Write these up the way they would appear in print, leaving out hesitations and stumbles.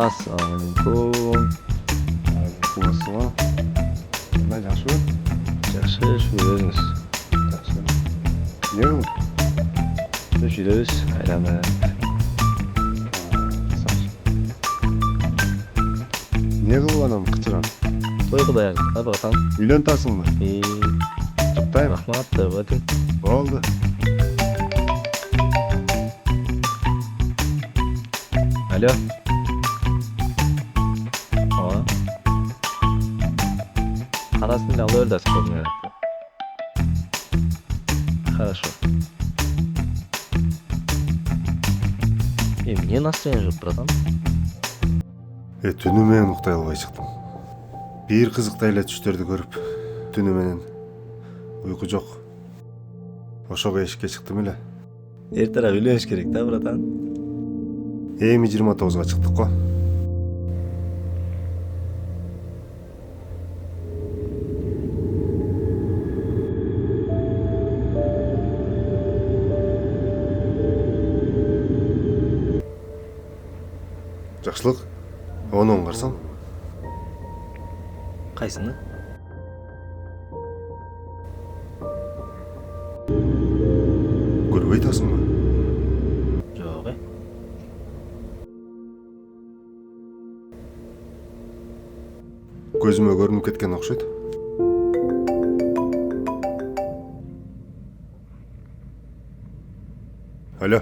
Assalamualaikum. Waalaikumsalam. Ben жақсы ба? Жақсы, жүріңіз. Жақсы. Не бұл? Жүріңіз, айланып. Не қылып анам қытырам? Той құдай ағып, атан. Үйлентасың ба? Құттықтаймын. Рахмат, тәубәтің. Болды. Алло. Ага. Анасını da alır da sıkılmıyor. Хорошо. Мне настроение жоқ, братан. Түні мен ұйықтай албай шықтым. Bir қызықты айла түштерді көріп, түні менен ұйқы жоқ. Ошоға ешке шықтым еле. Ертерек үйлөнүш керек да, братан. Эми 29-ға шықтық қой. Жақсылық, оны оңғарсам? Қайсыны? Көріп айтасың ба? Жоқ, Көзіме көрініп кеткен ұқсайды. Алло.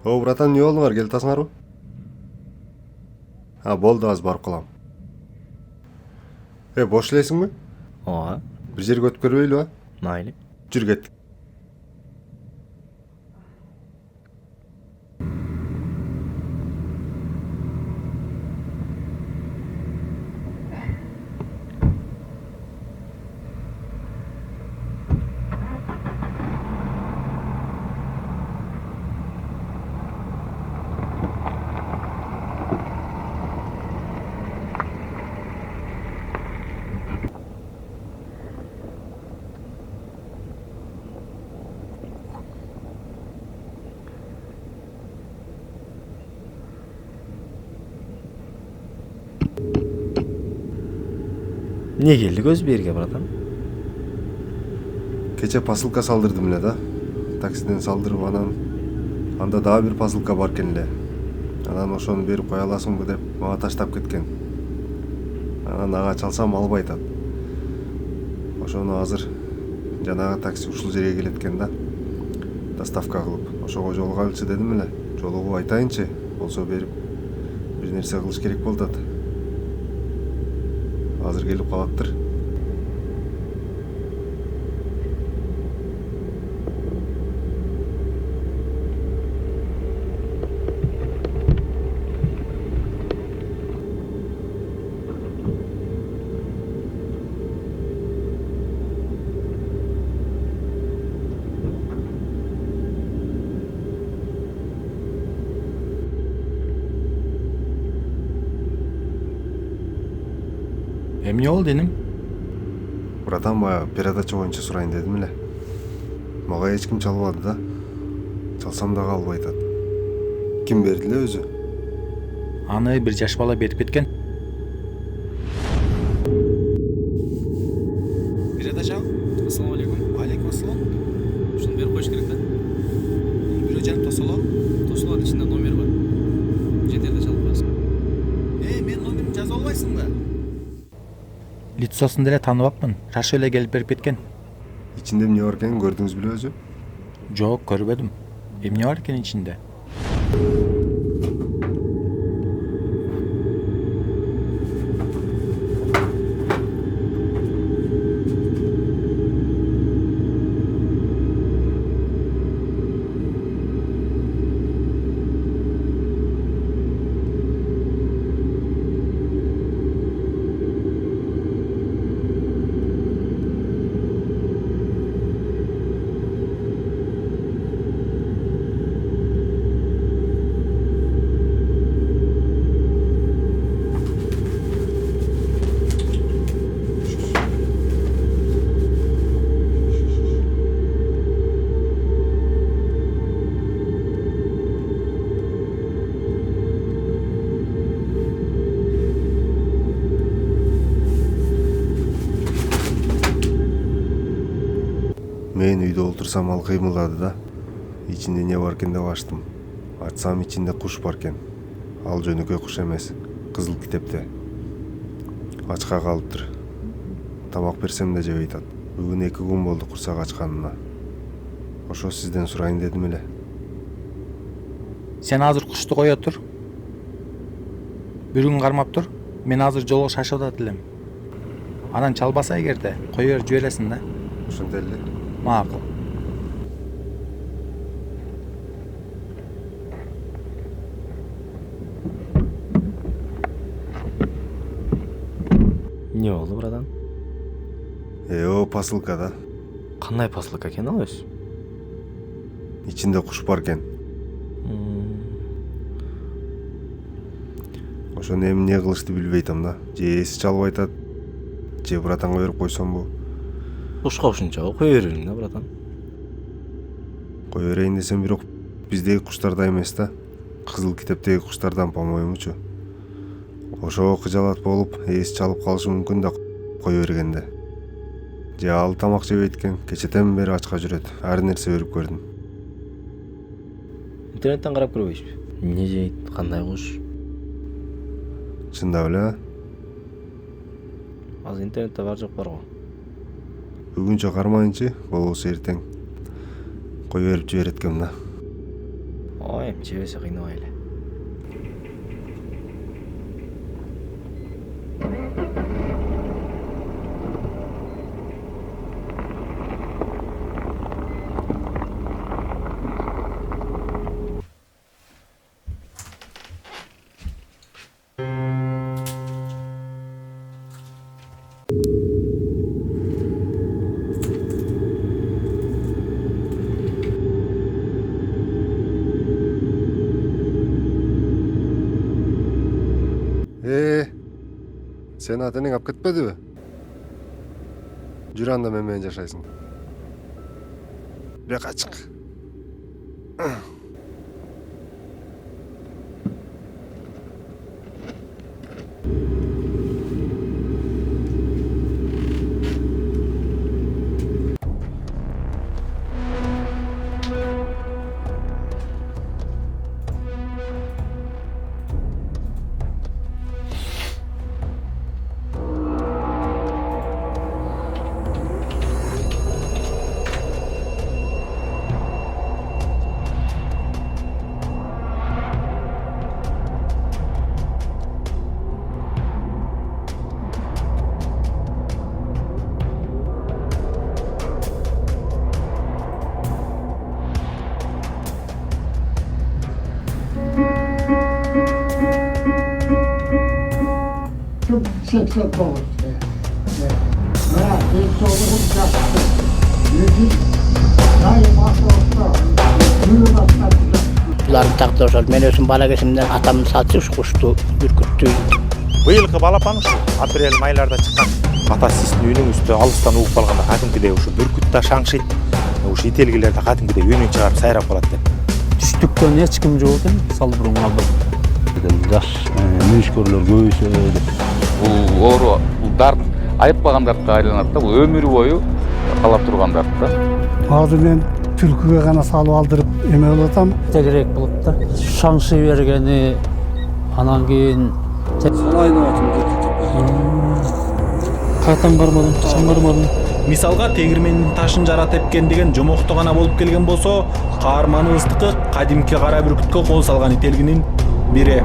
О, братан, не болдыңар, келтасыңар ба? Болды, аз барып қалам. Бош елесің бе? Ооба. Bir жерге өтіп көрбейлі ба? Майлы. Жүр кеттік. Не келдік өз берге, братан? Кече посылка салдырдым эле да. Таксиден салдырып анда дагы бир посылка бар экен эле. Анан ошону берип кое аласыңбы деп мага таштап кеткен. Анан ага чалсам албай атат. Ошону азыр жанагы такси ушул жерге келет экен да. Доставка кылып, ошого жолугайлычы дедим эле. Жолугуп айтайынчы, болсо берип бир нерсе кылыш керек болуп атат. Азыр келип калаттыр. Эмне болду деним? Братан, бая передача боюнча сурайын дедим эле. Мага эч ким чалбады да. Чалсам дагы албай атат. Ким берди эле өзү? Аны бир жаш бала берип кеткен. Передача? Ассаламу алейкум. Алейкум ассалам. Шуну берип коюш керек да. Бирөө жанып тосолот, ичинде номер бар. Жетерде чалып коесуң. Мен номерин жаза албайсыңбы? Лицосун деле тааныбапмын. Шашы эле келип берип кеткен. Ичинде эмне бар экенин көрдүңүз беле өзү? Жок, көрбөдүм. Эмне бар экен ичинде? Мен үйдө олтурсам ал кыймылдады да. Ичинде эмне бар экен деп ачтым. Ачсам ичинде куш бар экен. Ал жөнөкөй куш эмес, кызыл китепте. Ачка калыптыр. Тамак берсем да жебей атат. Бүгүн 2 күн болду курсак ачканына. Ошо сизден сурайын дедим эле. Сен азыр кушту кое тур. Бир күн кармап тур. Мен азыр жолго шашып атат элем. Анан чалбаса эгерде кое берип жибересиң да. Ошондой эле. Макул. Не болду, братан? О, посылка да. Кандай посылка экен ал өзү? Ичинде куш бар экен. Ошону эмне кылышты билбей атам да. Же эси чалып айтат, же братанга берип койсомбу? Кушка ушунча кое берелиң да, братан. Кое берейин десем, бирок биздеги куштардай эмес да. Кызыл китептеги куштардан, по-моюмчу. Ошого кыжалат болуп, эси чалып калышы мүмкүн да кое бергенде. Же ал тамак жебейт экен, кечетен бери ачка жүрөт. Ар нерсе берип көрдүм. Интернеттен карап көрбөйсүзбү? Эмне жейт, кандай куш? Чындап эле? Азыр интернетте бар жок бар го. Бүгүнчө кармайынчы, болбосо эртең кое берип жиберет экем да. Ой, жебесе кыйнабай эле. Сен ата-энең алып кетпедиби? Жүр анда мен менен жашайсың. Бияка чык. Şirket oldu. Bir sorun yaptı. Yüzü daima sordu. Yürü başladı. Bularni taqdir olsun. Men o'zim bala kesimden atamni salchish qushdi, бүркүттү. Быйылкы балапан ушу апрель майларда чыккан. Ата сиздин үйүнүн үстү алыстан угуп калганда кадимкидей ушу бүркүт да шаңшыйт. Ушу ителгилер да кадимкидей үнүн чыгарып сайрап калат да. Түштүктөн эч ким жок экен, салбырың алдым. Жаш мүнүшкөрлөр көбөйсө бул оору бул дарт айыкпагандардыкка айланат да, бул өмүрү бою калап тургандар да. Азыр мен түлкүгө гана салып алдырып эме болуп атам. Тегерек болуп да. Шаңшы бергени анан кийин кайтан бармадым, чаңгармадым. Мисалга тегирмендин ташын жара тепкен деген жомокту гана болуп келген болсо, каарманыбыздыкы кадимки кара бүркүткө кол салган ителгинин бири.